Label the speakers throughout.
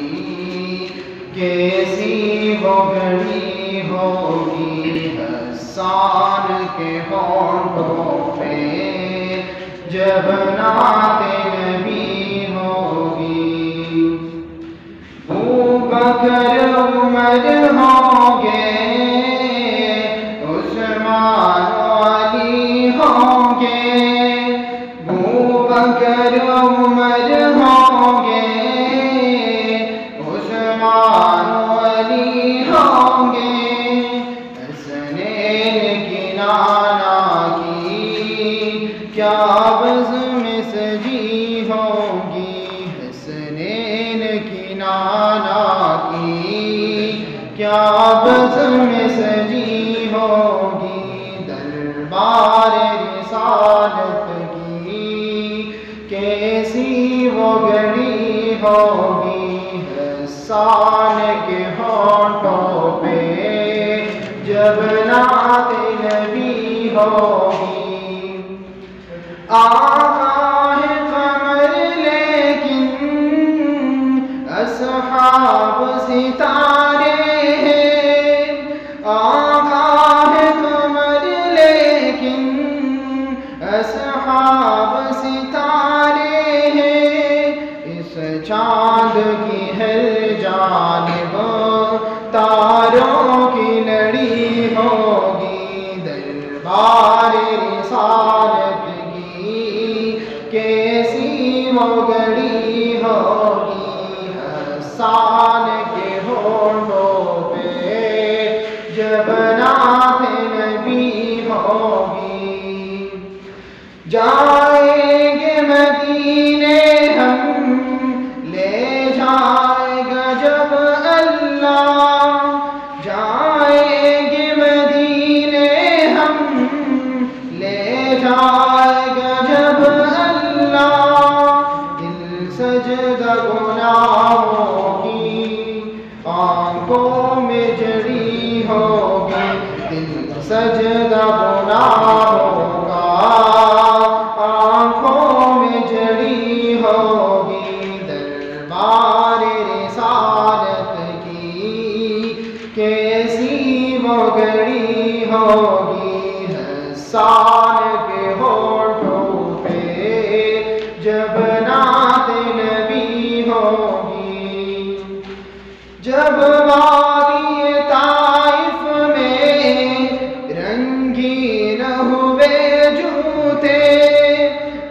Speaker 1: کی کیسی وہ گھڑی ہوگی حسان کے ہونٹوں پہ جب نعت نبی ہوگی۔ ابوبکر عمر ہوں گے، عثمان علی ہوں گے، ابوبکر عمر ہوں گے، عثمان علی ہوں گے، حسنین کی نانا کی کیا بزم سجی ہوگی، حسنین کی نانا کی کیا بزم سجی ہوگی، دربار رسالت کی کیسی وہ گھڑی ہوگی، حسان کے ہونٹوں پہ جب نعت نبی ہوگی۔ آقا ہے قمر لیکن اصحاب ستارے ہیں، آقا ہے قمر لیکن اصحاب ستارے ہیں، اس چاند کی ہر جانب تاروں کی لڑی ہوگی، دربار رسالت کی کیسی وہ گھڑی ہوگی، حسان کے ہونٹوں پہ جب نعت نبی ہوگی۔ جائیں گے مدینے ہم لے جائے گا جب اللہ، جائیں گے مدینے ہم لے جائے گا جب اللہ، دل سجدہ گناہوں کی آنکھوں میں جڑی ہوگی، دل سجدہ گناہوں کا آنکھوں میں جڑی ہوگی، دربار رسالت کی کیسی وہ گھڑی ہوگی، حسان کے ہونٹوں پہ جب نعت نبی ہوگی۔ جب وادی طائف میں رنگین ہوئے جوتے،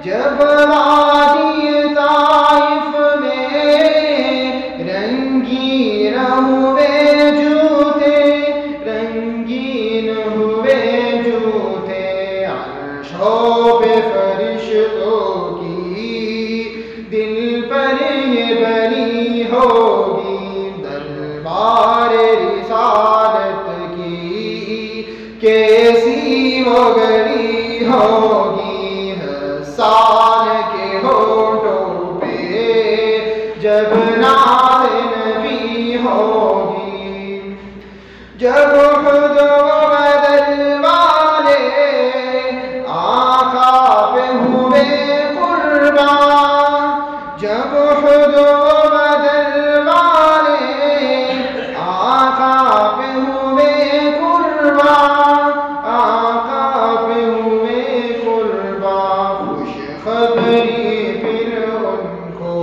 Speaker 1: جب وادی طائف میں رنگین ہوئے جوتے، رنگین ہوئے جوتے، عرشوں پہ فرشتوں کی دل پر یہ بری ہوگی، دربار رسالت کی کیسی وہ گھڑی ہوگی، حسان کے ہونٹوں پہ جب نعت نبی ہوگی۔ جب احد و بدر والے آقا پہ ہوئے قربان، جب احد و بدر والے آقا پہ ہوئے قربان، آقا پہ ہوئے قربان، خوش خبری پھر ان کو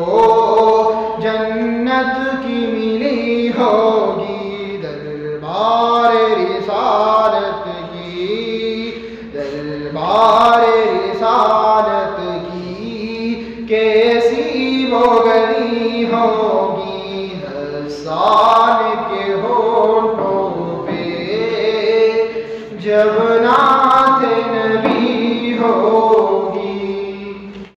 Speaker 1: جنت کی ملی ہوگی، دربار رسالت کی، دربار رسالت کی کیسی وہ گھڑی ہوگی، حسان کے ہونٹوں پہ جب نعت